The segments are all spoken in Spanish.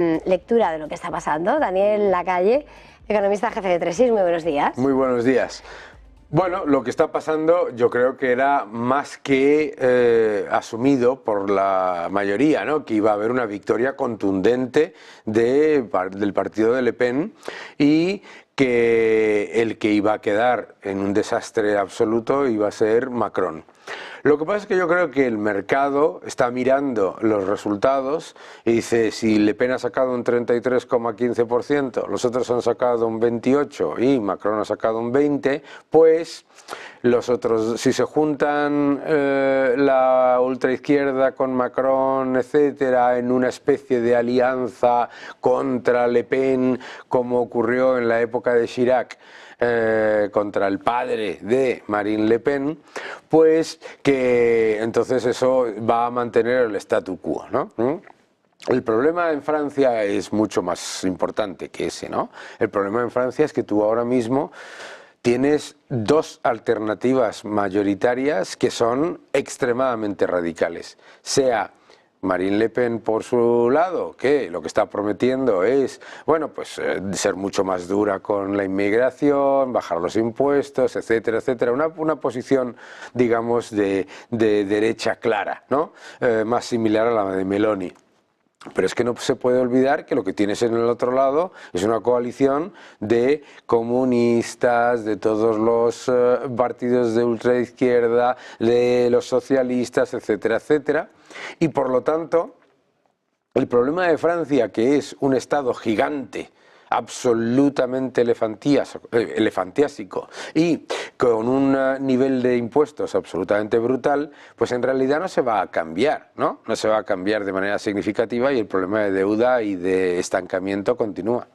lectura de lo que está pasando. Daniel Lacalle, economista jefe de Tresis, muy buenos días. Muy buenos días. Bueno, lo que está pasando yo creo que era más que asumido por la mayoría, ¿no? Que iba a haber una victoria contundente del partido de Le Pen y que el que iba a quedar en un desastre absoluto iba a ser Macron. Lo que pasa es que yo creo que el mercado está mirando los resultados y dice, si Le Pen ha sacado un 33,15%, los otros han sacado un 28% y Macron ha sacado un 20%, pues los otros, si se juntan la ultraizquierda con Macron, etcétera, en una especie de alianza contra Le Pen, como ocurrió en la época de Chirac, contra el padre de Marine Le Pen, pues que entonces eso va a mantener el statu quo, ¿no? El problema en Francia es mucho más importante que ese, ¿no? El problema en Francia es que tú ahora mismo tienes dos alternativas mayoritarias que son extremadamente radicales, sea Marine Le Pen por su lado, que lo que está prometiendo es, bueno, pues ser mucho más dura con la inmigración, bajar los impuestos, etcétera, etcétera, una posición, digamos, de derecha clara, ¿no? Más similar a la de Meloni. Pero es que no se puede olvidar que lo que tienes en el otro lado es una coalición de comunistas, de todos los partidos de ultraizquierda, de los socialistas, etcétera, etcétera. Y por lo tanto, el problema de Francia, que es un Estado gigante, absolutamente elefantiásico y con un nivel de impuestos absolutamente brutal, pues en realidad no se va a cambiar, ¿no? No se va a cambiar de manera significativa y el problema de deuda y de estancamiento continúa.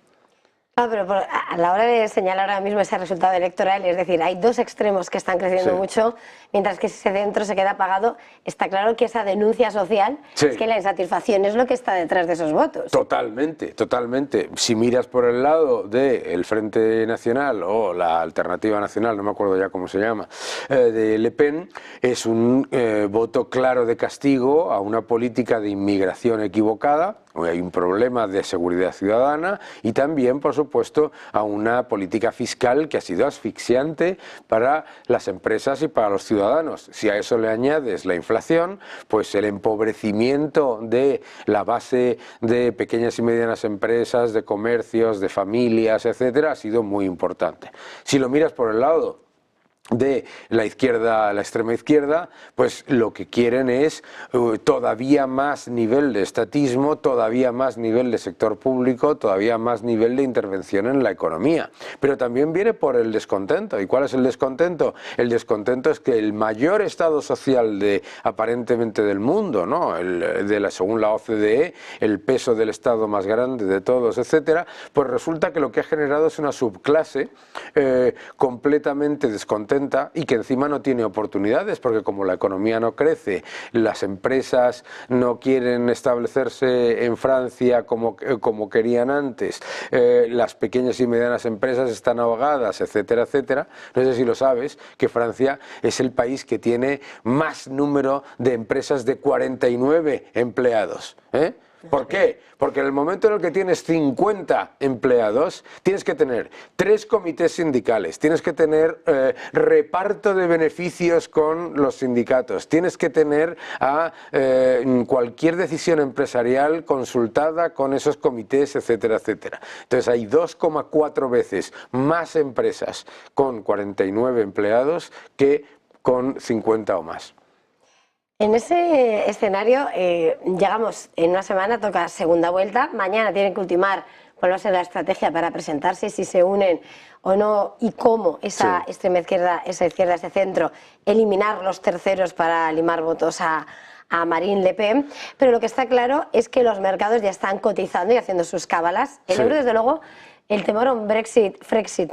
Ah, pero a la hora de señalar ahora mismo ese resultado electoral, es decir, hay dos extremos que están creciendo mucho, mientras que ese centro se queda apagado, está claro que esa denuncia social, es que la insatisfacción es lo que está detrás de esos votos. Totalmente, totalmente. Si miras por el lado del Frente Nacional o la Alternativa Nacional, no me acuerdo ya cómo se llama, de Le Pen, es un voto claro de castigo a una política de inmigración equivocada. Hay un problema de seguridad ciudadana y también, por supuesto, a una política fiscal que ha sido asfixiante para las empresas y para los ciudadanos. Si a eso le añades la inflación, pues el empobrecimiento de la base de pequeñas y medianas empresas, de comercios, de familias, etcétera, ha sido muy importante. Si lo miras por el lado de la izquierda, la extrema izquierda, pues lo que quieren es todavía más nivel de estatismo, todavía más nivel de sector público, todavía más nivel de intervención en la economía. Pero también viene por el descontento. ¿Y cuál es el descontento? El descontento es que el mayor estado social aparentemente del mundo, ¿no? Según la OCDE, el peso del estado más grande de todos, etcétera, pues resulta que lo que ha generado es una subclase completamente descontenta y que encima no tiene oportunidades, porque como la economía no crece, las empresas no quieren establecerse en Francia como querían antes, las pequeñas y medianas empresas están ahogadas, etcétera, etcétera. No sé si lo sabes, que Francia es el país que tiene más número de empresas de 49 empleados, ¿eh? ¿Por qué? Porque en el momento en el que tienes 50 empleados, tienes que tener 3 comités sindicales, tienes que tener reparto de beneficios con los sindicatos, tienes que tener cualquier decisión empresarial consultada con esos comités, etcétera, etcétera. Entonces hay 2,4 veces más empresas con 49 empleados que con 50 o más. En ese escenario, llegamos en una semana, toca segunda vuelta, mañana tienen que ultimar cuál va a ser la estrategia para presentarse, si se unen o no y cómo esa extrema izquierda, ese centro, eliminar los terceros para limar votos a Marine Le Pen, pero lo que está claro es que los mercados ya están cotizando y haciendo sus cábalas. El euro, desde luego, el temor a un Frexit,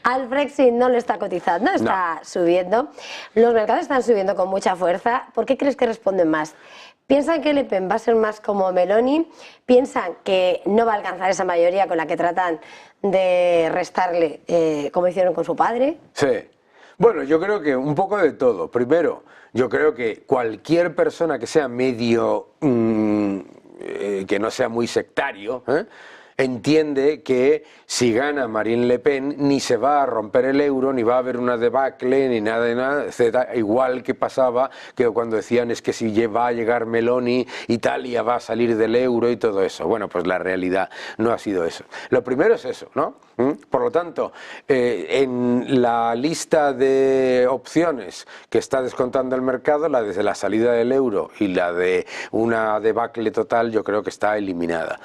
al Brexit no lo está cotizando, está subiendo. Los mercados están subiendo con mucha fuerza. ¿Por qué crees que responden más? ¿Piensan que Le Pen va a ser más como Meloni? ¿Piensan que no va a alcanzar esa mayoría con la que tratan de restarle, como hicieron con su padre? Sí. Bueno, yo creo que un poco de todo. Primero, yo creo que cualquier persona que sea medio que no sea muy sectario, entiende que si gana Marine Le Pen ni se va a romper el euro, ni va a haber una debacle, ni nada de nada, etc. Igual que pasaba que cuando decían es que si va a llegar Meloni, Italia va a salir del euro y todo eso. Bueno, pues la realidad no ha sido eso. Lo primero es eso, ¿no? Por lo tanto, en la lista de opciones que está descontando el mercado, la de la salida del euro y la de una debacle total, yo creo que está eliminada.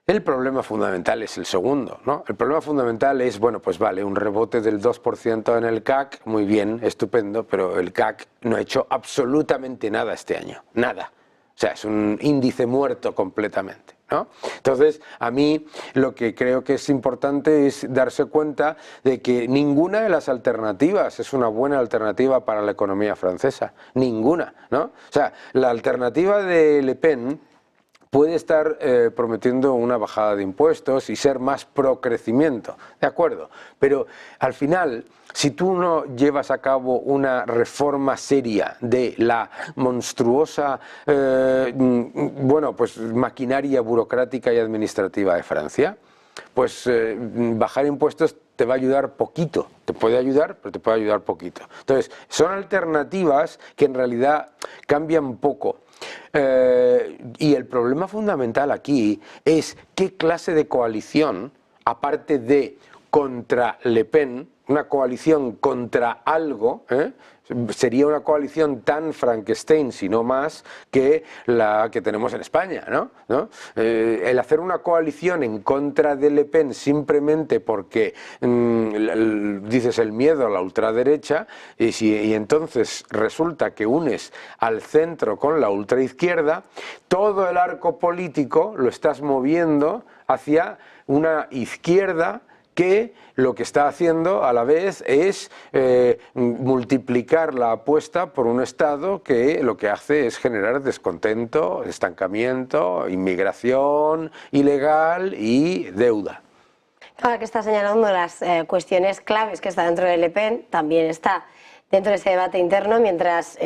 El problema fundamental es el segundo, ¿no? El problema fundamental es, bueno, pues vale, un rebote del 2% en el CAC, muy bien, estupendo, pero el CAC no ha hecho absolutamente nada este año, nada. O sea, es un índice muerto completamente, ¿no? Entonces, a mí lo que creo que es importante es darse cuenta de que ninguna de las alternativas es una buena alternativa para la economía francesa, ninguna, ¿no? O sea, la alternativa de Le Pen puede estar prometiendo una bajada de impuestos y ser más pro crecimiento, de acuerdo, pero al final, si tú no llevas a cabo una reforma seria de la monstruosa bueno, pues maquinaria burocrática y administrativa de Francia, pues bajar impuestos te va a ayudar poquito, te puede ayudar, pero te puede ayudar poquito. Entonces, son alternativas que en realidad cambian poco. Y el problema fundamental aquí es qué clase de coalición, aparte de contra Le Pen, una coalición contra algo, sería una coalición tan Frankenstein, si no más, que la que tenemos en España, ¿no? El hacer una coalición en contra de Le Pen simplemente porque dices el miedo a la ultraderecha y entonces resulta que unes al centro con la ultraizquierda, todo el arco político lo estás moviendo hacia una izquierda que lo que está haciendo a la vez es multiplicar la apuesta por un Estado que lo que hace es generar descontento, estancamiento, inmigración ilegal y deuda. Ahora que está señalando las cuestiones claves que está dentro de Le Pen, también está dentro de ese debate interno, mientras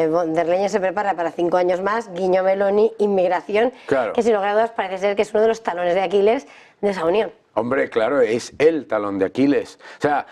von der Leyen se prepara para 5 años más, guiño Meloni, inmigración, claro, que sin lugar a dudas parece ser que es uno de los talones de Aquiles de esa unión. Hombre, claro, es el talón de Aquiles. O sea,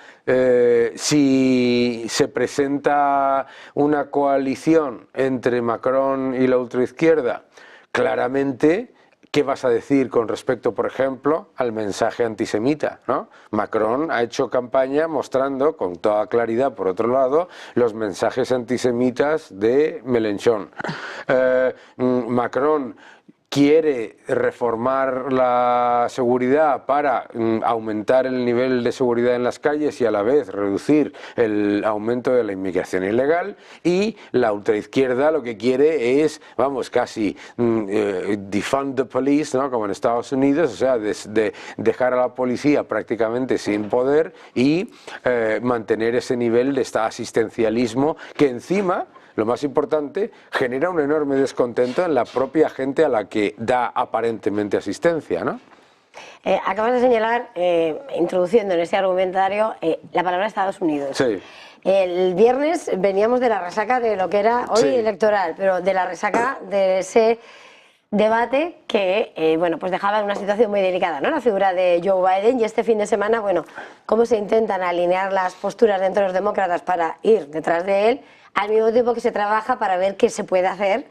si se presenta una coalición entre Macron y la ultraizquierda, claramente, ¿qué vas a decir con respecto, por ejemplo, al mensaje antisemita, ¿no? Macron ha hecho campaña mostrando con toda claridad, por otro lado, los mensajes antisemitas de Mélenchon. Macron quiere reformar la seguridad para aumentar el nivel de seguridad en las calles y a la vez reducir el aumento de la inmigración ilegal, y la ultraizquierda lo que quiere es, vamos, casi defund the police, ¿no? Como en Estados Unidos, o sea, dejar a la policía prácticamente sin poder y mantener ese nivel de asistencialismo que encima, lo más importante, genera un enorme descontento en la propia gente a la que da aparentemente asistencia, ¿no? Acabas de señalar, introduciendo en ese argumentario, la palabra Estados Unidos. Sí. El viernes veníamos de la resaca de lo que era hoy electoral, pero de la resaca de ese debate que bueno, pues dejaba en una situación muy delicada, ¿no? La figura de Joe Biden, y este fin de semana, bueno, cómo se intentan alinear las posturas dentro de los demócratas para ir detrás de él, al mismo tiempo que se trabaja para ver qué se puede hacer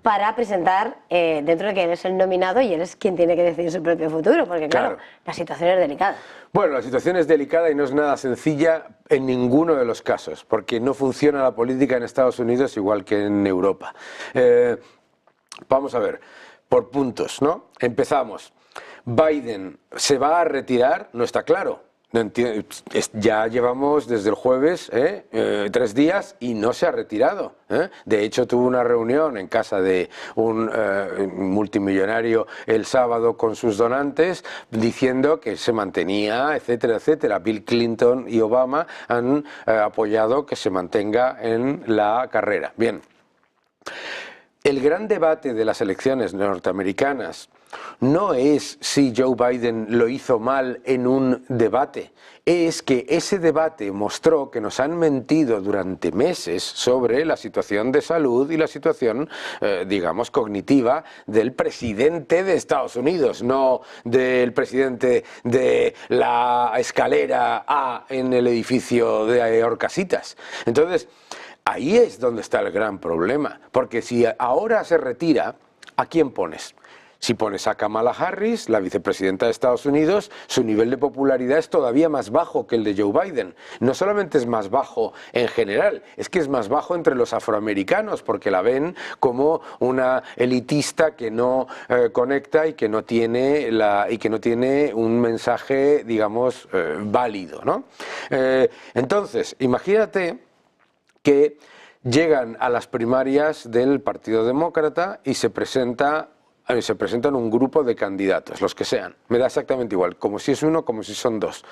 para presentar, dentro de que él es el nominado y él es quien tiene que decidir su propio futuro, porque claro, la situación es delicada. Bueno, la situación es delicada y no es nada sencilla en ninguno de los casos, porque no funciona la política en Estados Unidos igual que en Europa. Vamos a ver, por puntos, ¿no? Empezamos. Biden se va a retirar, no está claro. Ya llevamos desde el jueves 3 días y no se ha retirado. De hecho, tuvo una reunión en casa de un multimillonario el sábado con sus donantes diciendo que se mantenía, etcétera, etcétera. Bill Clinton y Obama han apoyado que se mantenga en la carrera. Bien. El gran debate de las elecciones norteamericanas no es si Joe Biden lo hizo mal en un debate, es que ese debate mostró que nos han mentido durante meses sobre la situación de salud y la situación, digamos, cognitiva del presidente de Estados Unidos, no del presidente de la escalera A en el edificio de Horcasitas. Entonces, ahí es donde está el gran problema, porque si ahora se retira, ¿a quién pones? Si pones a Kamala Harris, la vicepresidenta de Estados Unidos, su nivel de popularidad es todavía más bajo que el de Joe Biden. No solamente es más bajo en general, es que es más bajo entre los afroamericanos, porque la ven como una elitista que no conecta y que no tiene un mensaje, digamos, válido, ¿no? Entonces, imagínate que llegan a las primarias del Partido Demócrata y se presentan un grupo de candidatos, los que sean. Me da exactamente igual, como si es uno, como si son dos.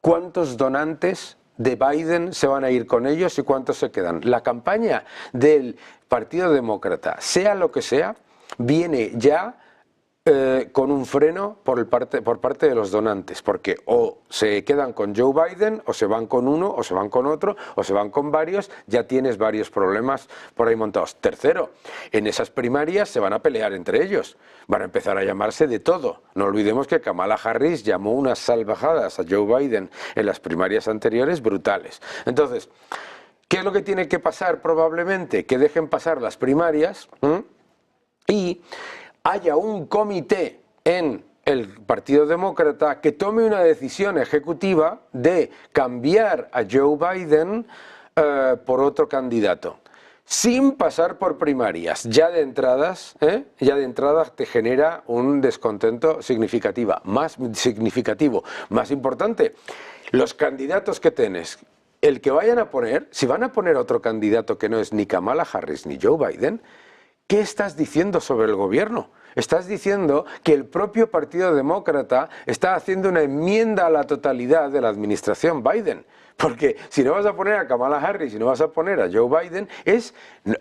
¿Cuántos donantes de Biden se van a ir con ellos y cuántos se quedan? La campaña del Partido Demócrata, sea lo que sea, viene ya con un freno por parte de los donantes, porque o se quedan con Joe Biden, o se van con uno, o se van con otro, o se van con varios, ya tienes varios problemas por ahí montados. Tercero, en esas primarias se van a pelear entre ellos, van a empezar a llamarse de todo. No olvidemos que Kamala Harris llamó unas salvajadas a Joe Biden en las primarias anteriores brutales. Entonces, ¿qué es lo que tiene que pasar probablemente? Que dejen pasar las primarias y haya un comité en el Partido Demócrata que tome una decisión ejecutiva de cambiar a Joe Biden por otro candidato, sin pasar por primarias. Ya de entradas te genera un descontento significativo. Más importante, los candidatos que tienes, el que vayan a poner, si van a poner otro candidato que no es ni Kamala Harris ni Joe Biden, ¿qué estás diciendo sobre el gobierno? Estás diciendo que el propio Partido Demócrata está haciendo una enmienda a la totalidad de la administración Biden. Porque si no vas a poner a Kamala Harris y no vas a poner a Joe Biden,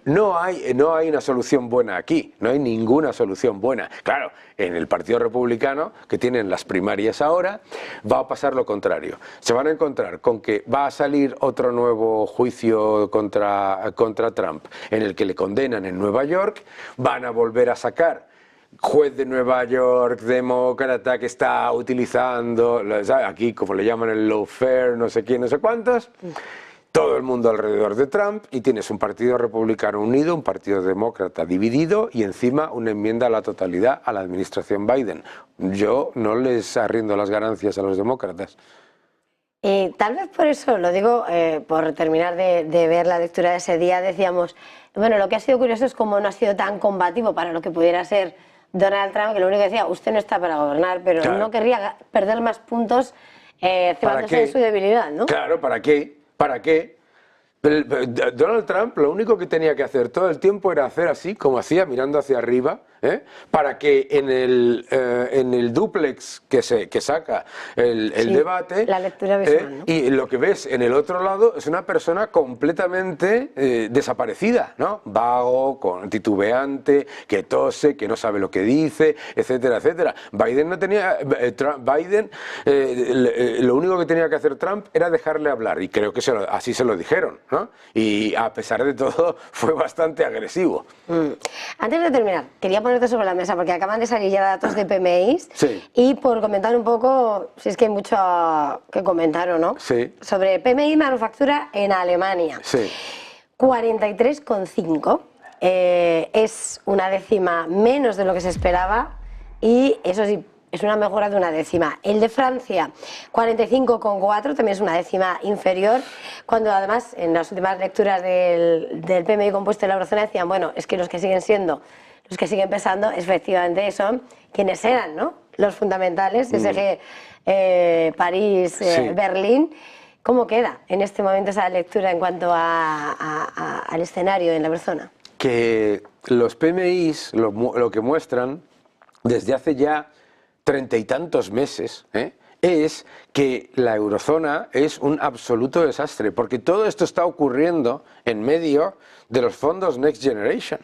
no hay una solución buena aquí, no hay ninguna solución buena. Claro, en el Partido Republicano, que tienen las primarias ahora, va a pasar lo contrario. Se van a encontrar con que va a salir otro nuevo juicio contra Trump, en el que le condenan en Nueva York, van a volver a sacar juez de Nueva York, demócrata, que está utilizando, aquí como le llaman el lawfare, no sé quién, no sé cuántos, todo el mundo alrededor de Trump, y tienes un partido republicano unido, un partido demócrata dividido y encima una enmienda a la totalidad a la administración Biden. Yo no les arriendo las ganancias a los demócratas. Tal vez por eso, lo digo, por terminar de ver la lectura de ese día, decíamos, bueno, lo que ha sido curioso es cómo no ha sido tan combativo para lo que pudiera ser Donald Trump, que lo único que decía, usted no está para gobernar, pero claro, no querría perder más puntos cebándose en su debilidad, ¿no? Claro, ¿para qué? ¿Para qué? Donald Trump lo único que tenía que hacer todo el tiempo era hacer así, como hacía, mirando hacia arriba, para que en el dúplex que saca el debate, la lectura visual, ¿no? Y lo que ves en el otro lado es una persona completamente desaparecida, ¿no? Vago, titubeante, que tose, que no sabe lo que dice, etcétera, etcétera. Biden no tenía, lo único que tenía que hacer Trump era dejarle hablar, y creo que así se lo dijeron, ¿no? Y a pesar de todo fue bastante agresivo. Antes de terminar, quería ponerte sobre la mesa, porque acaban de salir ya datos de PMI, sí, y por comentar un poco, si es que hay mucho que comentar o no, sí, sobre PMI manufactura en Alemania. Sí. 43,5, es una décima menos de lo que se esperaba, y eso sí, es una mejora de una décima. El de Francia, 45,4, también es una décima inferior, cuando además en las últimas lecturas del PMI compuesto de la eurozona decían, bueno, es que los que siguen pesando, efectivamente, son quienes eran, ¿no?, los fundamentales, ese París, sí, Berlín. ¿Cómo queda en este momento esa lectura en cuanto al escenario en la eurozona? Que los PMIs lo que muestran desde hace ya 30 y tantos meses, es que la eurozona es un absoluto desastre, porque todo esto está ocurriendo en medio de los fondos Next Generation.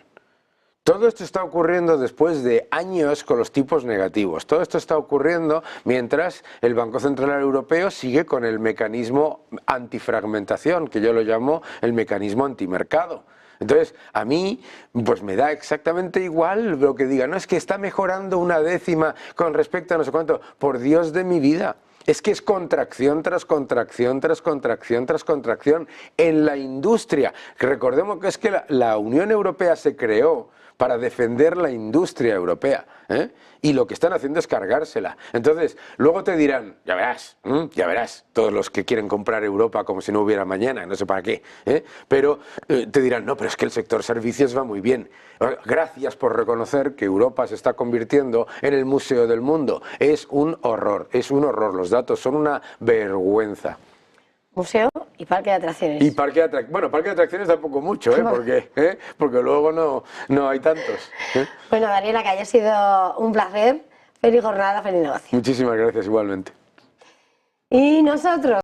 Todo esto está ocurriendo después de años con los tipos negativos. Todo esto está ocurriendo mientras el Banco Central Europeo sigue con el mecanismo antifragmentación, que yo lo llamo el mecanismo antimercado. Entonces, a mí, pues me da exactamente igual lo que diga. No, es que está mejorando una décima con respecto a no sé cuánto. Por Dios de mi vida. Es que es contracción tras contracción, tras contracción, tras contracción en la industria. Que recordemos que es que la Unión Europea se creó para defender la industria europea, ¿eh? Y lo que están haciendo es cargársela. Entonces, luego te dirán, ya verás, todos los que quieren comprar Europa como si no hubiera mañana, no sé para qué, ¿eh? Pero te dirán, no, pero es que el sector servicios va muy bien. Gracias por reconocer que Europa se está convirtiendo en el museo del mundo. Es un horror, los datos son una vergüenza. Museo y parque de atracciones. Y parque de atracciones, bueno, parque de atracciones tampoco mucho, porque luego no hay tantos. Bueno, Daniela, que haya sido un placer. Feliz jornada, feliz negocio. Muchísimas gracias igualmente. Y nosotros...